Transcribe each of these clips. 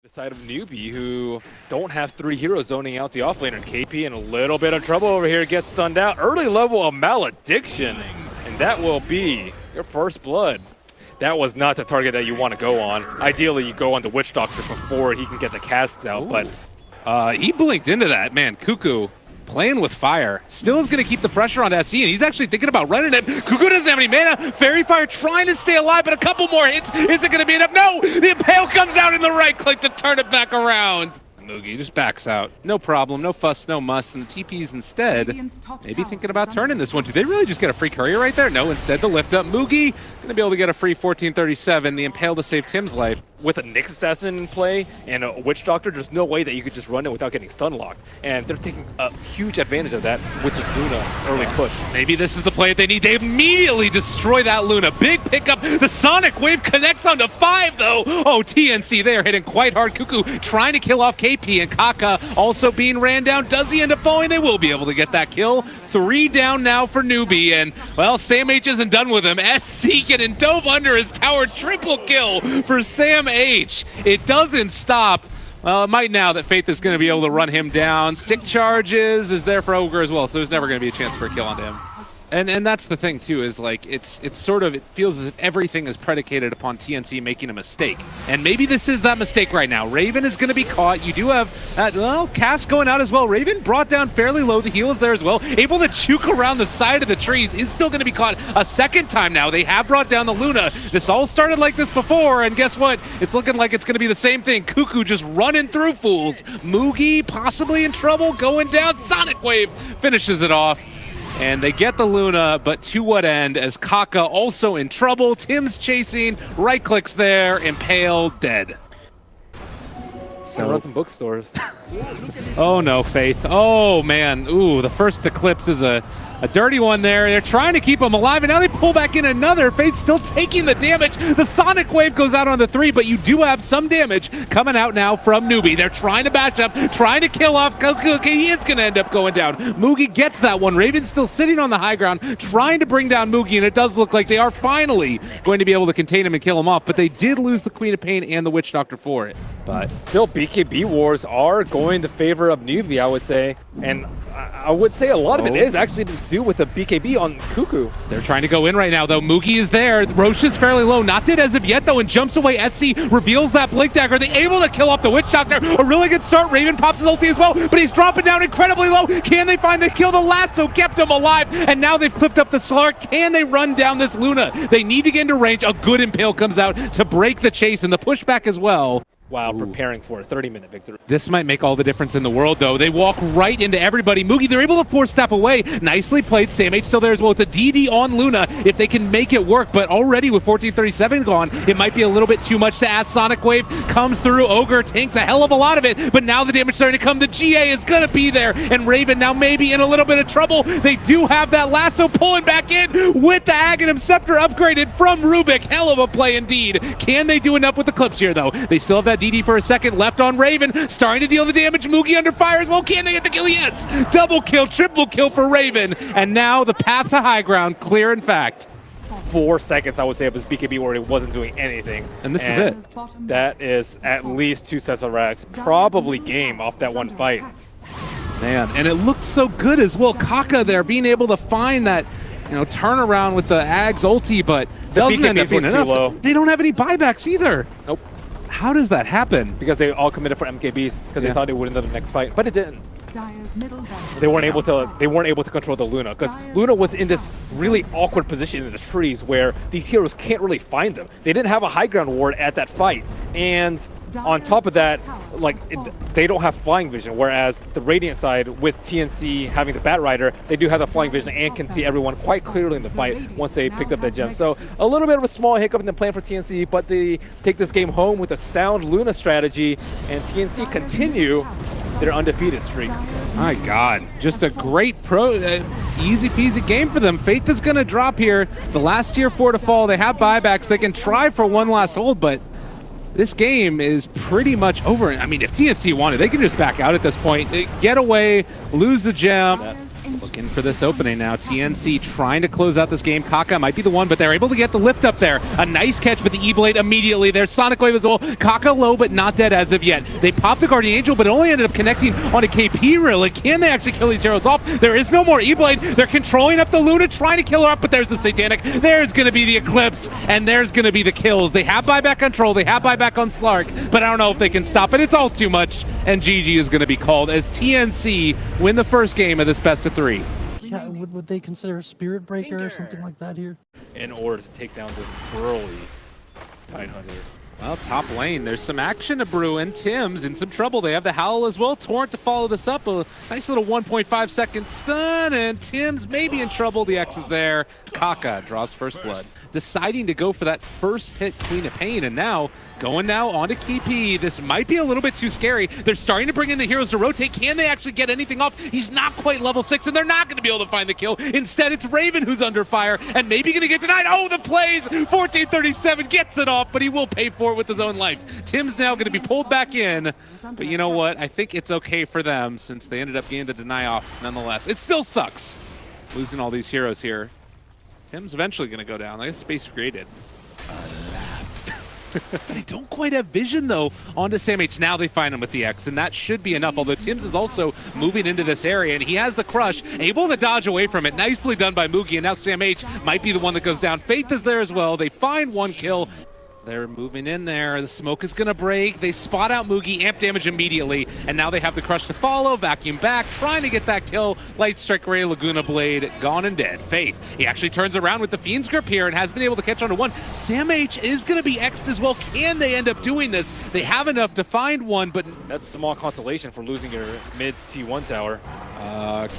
The side of Newbee, who don't have 3 heroes zoning out the offlaner. KP in a little bit of trouble over here, gets stunned out. Early level of Malediction, and that will be your first blood. That was not the target that you want to go on. Ideally, you go on the Witch Doctor before he can get the casts out, but he blinked into that, man. Cuckoo playing with fire. Still is going to keep the pressure on SC, and he's actually thinking about running it. Cuckoo doesn't have any mana. Fairy Fire trying to stay alive, but a couple more hits. Is it going to be enough? No! The Impale comes out in the right click to turn it back around. Moogie just backs out. No problem, no fuss, no muss, and the TP's instead maybe thinking about turning this one. Do they really just get a free courier right there? No, instead the lift up. Moogie going to be able to get a free 1437. The Impale to save Tim's life. With a Nyx Assassin in play and a Witch Doctor, there's no way that you could just run it without getting stun locked. And they're taking a huge advantage of that with this Luna early push. Maybe this is the play they need. They immediately destroy that Luna. Big pickup. The Sonic Wave connects on to 5 though. Oh, TnC there hitting quite hard. Cuckoo trying to kill off KP, and Kaka also being ran down. Does he end up falling? They will be able to get that kill. 3 down now for Newbee, and well, Sam H isn't done with him. SC getting dove under his tower. Triple kill for Sam H. It doesn't stop. Well, it might now that Faith is going to be able to run him down. Stick charges is there for Ogre as well, so there's never going to be a chance for a kill on him. And that's the thing too, is like it feels as if everything is predicated upon TnC making a mistake. And maybe this is that mistake right now. Raven is going to be caught. You do have that, well, cast going out as well. Raven brought down fairly low. The heal is there as well. Able to juke around the side of the trees. Is still going to be caught a second time now. They have brought down the Luna. This all started like this before, and guess what? It's looking like it's going to be the same thing. Cuckoo just running through fools. Moogie possibly in trouble, going down. Sonic Wave finishes it off. And they get the Luna, but to what end? As Kaka also in trouble. Tim's chasing, right clicks there, Impale dead. So run some bookstores. Oh no, Faith. Oh man. Ooh, the first Eclipse is a dirty one there. They're trying to keep him alive, and now they pull back in another. Faith still taking the damage. The Sonic Wave goes out on the 3, but you do have some damage coming out now from Newbee. They're trying to bash up, trying to kill off Cuckoo. Okay, he is going to end up going down. Moogie gets that one. Raven's still sitting on the high ground, trying to bring down Moogie, and it does look like they are finally going to be able to contain him and kill him off, but they did lose the Queen of Pain and the Witch Doctor for it. But still, BKB wars are going to favor of Newbee, I would say. And I would say a lot of it is actually to do with the BKB on Cuckoo. They're trying to go in right now, though. Moogie is there. Roche is fairly low. Not dead as of yet, though, and jumps away. SC reveals that Blink Dagger. They're able to kill off the Witch Doctor. A really good start. Raven pops his ulti as well, but he's dropping down incredibly low. Can they find the kill? The lasso kept him alive, and now they've clipped up the Slark. Can they run down this Luna? They need to get into range. A good Impale comes out to break the chase and the pushback as well. While preparing for a 30-minute victory. This might make all the difference in the world, though. They walk right into everybody. Moogie, they're able to force-step away. Nicely played. Sam H still there as well. It's a DD on Luna if they can make it work, but already with 1437 gone, it might be a little bit too much to ask. Sonic Wave comes through. Ogre tanks a hell of a lot of it, but now the damage starting to come. The GA is going to be there, and Raven now maybe in a little bit of trouble. They do have that lasso pulling back in with the Aghanim Scepter upgraded from Rubik. Hell of a play indeed. Can they do enough with the clips here, though? They still have that DD for a second left on Raven, starting to deal the damage. Moogie under fire as well. Can they get the kill? Yes! Double kill, triple kill for Raven. And now the path to high ground clear, in fact. 4 seconds, I would say, of his BKB where it wasn't doing anything. And this is it. That is at least 2 sets of racks. Probably game off that one fight. Man, and it looked so good as well. Kaka there being able to find that, turnaround with the Ag's ulti, but doesn't end up being enough. Low. They don't have any buybacks either. Nope. How does that happen? Because they all committed for MKBs because they thought it would end up the next fight, but it didn't. They weren't able to control the Luna because Luna was in this really awkward position in the trees where these heroes can't really find them. They didn't have a high ground ward at that fight, and on top of that, they don't have flying vision, whereas the Radiant side with TnC having the Bat Rider, they do have the flying vision and can see everyone quite clearly in the fight once they picked up that gem. So a little bit of a small hiccup in the plan for TnC, but they take this game home with a sound Luna strategy, and TnC continue their undefeated streak. My God, just a great easy peasy game for them. Faith is going to drop here. The last tier 4 to fall. They have buybacks. They can try for one last hold, but this game is pretty much over. I mean, if TnC wanted, they can just back out at this point. Get away, lose the gem, Looking for this opening now. TnC trying to close out this game. Kaka might be the one, but they're able to get the lift up there. A nice catch with the E-Blade immediately. There's Sonic Wave as well. Kaka low, but not dead as of yet. They popped the Guardian Angel, but it only ended up connecting onto KP, really. Can they actually kill these heroes off? There is no more E-Blade. They're controlling up the Luna, trying to kill her up, but there's the Satanic. There's going to be the Eclipse, and there's going to be the kills. They have buyback control. They have buyback on Slark, but I don't know if they can stop it. It's all too much, and GG is going to be called as TnC win the first game of this best-of-3. Yeah, would they consider a Spirit Breaker or something like that here? In order to take down this burly Tidehunter. Well, top lane, there's some action to brew, and Tim's in some trouble. They have the Howl as well. Torrent to follow this up. A nice little 1.5 second stun, and Tim's maybe in trouble. The X is there. Kaka draws first blood. Deciding to go for that first hit Queen of Pain, and now going now onto KP. This might be a little bit too scary. They're starting to bring in the heroes to rotate. Can they actually get anything off? He's not quite level 6, and they're not going to be able to find the kill. Instead, it's Raven who's under fire, and maybe going to get denied. Oh, the plays! 1437 gets it off, but he will pay for it with his own life. Tim's now going to be pulled back in, but you know what? I think it's okay for them since they ended up getting the deny off nonetheless. It still sucks losing all these heroes here. Tim's eventually going to go down. Like a space created. They don't quite have vision, though, onto Sam H. Now they find him with the X, and that should be enough, although Tim's is also moving into this area, and he has the crush, able to dodge away from it. Nicely done by Moogie, and now Sam H. might be the one that goes down. Faith is there as well. They find one kill. They're moving in there. The smoke is going to break. They spot out Moogie, amp damage immediately, and now they have the crush to follow. Vacuum back, trying to get that kill. Light Strike Ray, Laguna Blade, gone and dead. Faith, he actually turns around with the Fiend's Grip here and has been able to catch onto one. Sam H is going to be X'd as well. Can they end up doing this? They have enough to find one, but that's small consolation for losing your mid T1 tower.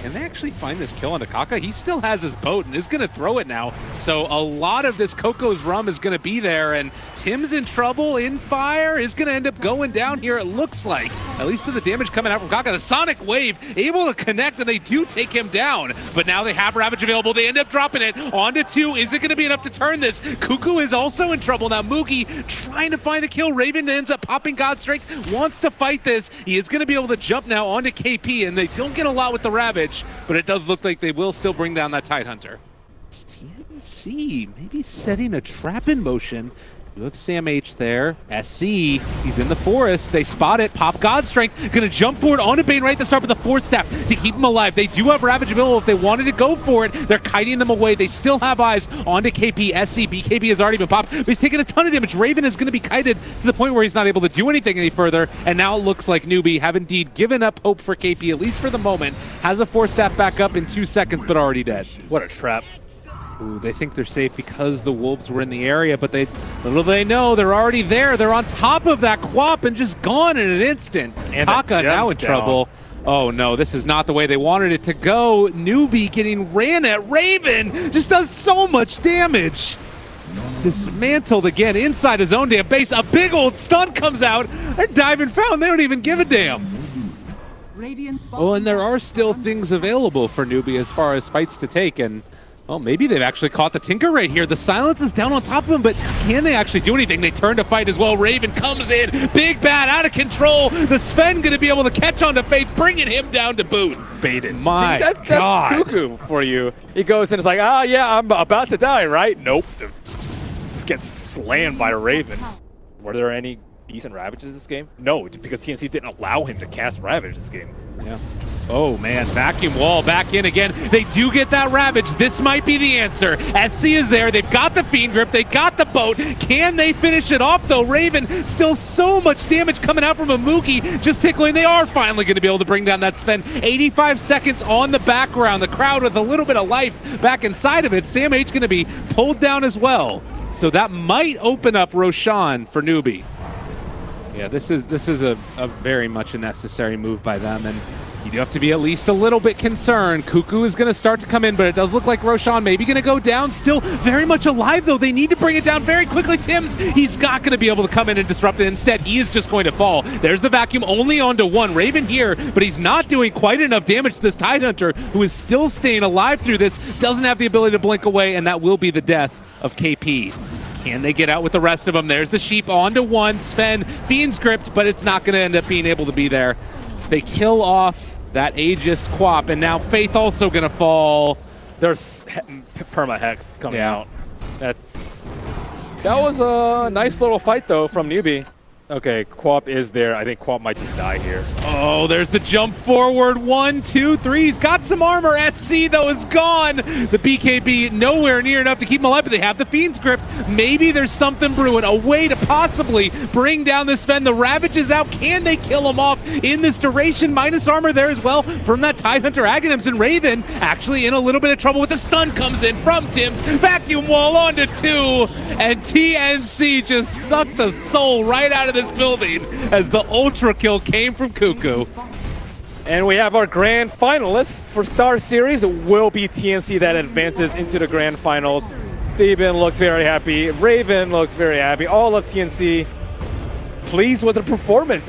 Can they actually find this kill onto Kaka? He still has his boat and is going to throw it now. So a lot of this Coco's rum is going to be there, and Tim's in trouble. In fire is going to end up going down here, it looks like. At least to the damage coming out from Kaka. The Sonic Wave able to connect, and they do take him down. But now they have Ravage available. They end up dropping it onto 2. Is it going to be enough to turn this? Cuckoo is also in trouble. Now Moogie trying to find the kill. Raven ends up popping God's Strength. Wants to fight this. He is going to be able to jump now onto KP, and they don't get a lot with the Ravage, but it does look like they will still bring down that Tidehunter. TnC maybe setting a trap in motion. You have Sam H there. SC, he's in the forest. They spot it. Pop God's Strength. Gonna jump forward onto Bane right at the start with the Force Staff to keep him alive. They do have Ravage available if they wanted to go for it. They're kiting them away. They still have eyes onto KP. SC, BKB has already been popped, but he's taking a ton of damage. Raven is gonna be kited to the point where he's not able to do anything any further, and now it looks like Newbee have indeed given up hope for KP, at least for the moment. Has a Force Staff back up in 2 seconds, but already dead. What a trap. Ooh, they think they're safe because the wolves were in the area, but little they know they're already there. They're on top of that Quap and just gone in an instant. And Kaka now in trouble. Oh no, this is not the way they wanted it to go. Newbee getting ran at. Raven just does so much damage. Dismantled again inside his own damn base. A big old stun comes out. They're diving found. They don't even give a damn. Oh, and there are still things available for Newbee as far as fights to take, and well, maybe they've actually caught the Tinker right here. The silence is down on top of him, but can they actually do anything? They turn to fight as well. Raven comes in, big bad, out of control. The Sven going to be able to catch on to Faith, bringing him down to boot. Baited. My that's God. Cuckoo for you. He goes and it's like, ah, yeah, I'm about to die, right? Nope. Just gets slammed by a Raven. Were there any decent Ravages this game? No, because TnC didn't allow him to cast Ravage this game. Yeah. Oh man, vacuum wall back in again. They do get that Ravage. This might be the answer. SC is there. They've got the Fiend Grip. They got the boat. Can they finish it off though? Raven, still so much damage coming out from a Moogie. Just tickling. They are finally going to be able to bring down that Sven. 85 seconds on the background. The crowd with a little bit of life back inside of it. Sam H going to be pulled down as well. So that might open up Roshan for Newbee. Yeah, this is a very much a necessary move by them, and you do have to be at least a little bit concerned. Cuckoo is going to start to come in, but it does look like Roshan maybe going to go down. Still very much alive, though. They need to bring it down very quickly. Tim's, he's not going to be able to come in and disrupt it. Instead, he is just going to fall. There's the vacuum only onto 1. Raven here, but he's not doing quite enough damage to this Tidehunter, who is still staying alive through this. Doesn't have the ability to blink away, and that will be the death of KP. Can they get out with the rest of them? There's the Sheep onto 1. Sven, Fiend's gripped, but it's not going to end up being able to be there. They kill off that Aegis Quap, and now Faith also gonna fall. There's perma hex coming Yeah. out. That was a nice little fight though from Newbee. Okay, Quap is there. I think Quap might just die here. Oh, there's the jump forward. 1, 2, 3. He's got some armor. SC, though, is gone. The BKB nowhere near enough to keep him alive, but they have the Fiend's Grip. Maybe there's something brewing. A way to possibly bring down this Sven. The Ravage is out. Can they kill him off in this duration? Minus armor there as well from that Tidehunter Aghanims, and Raven actually in a little bit of trouble with the stun comes in from Tim's. Vacuum wall onto 2, and TnC just sucked the soul right out of this building as the ultra kill came from Cuckoo. And we have our grand finalists for Star Series. It will be TnC that advances into the grand finals. Theben looks very happy. Raven looks very happy. All of TnC pleased with the performance.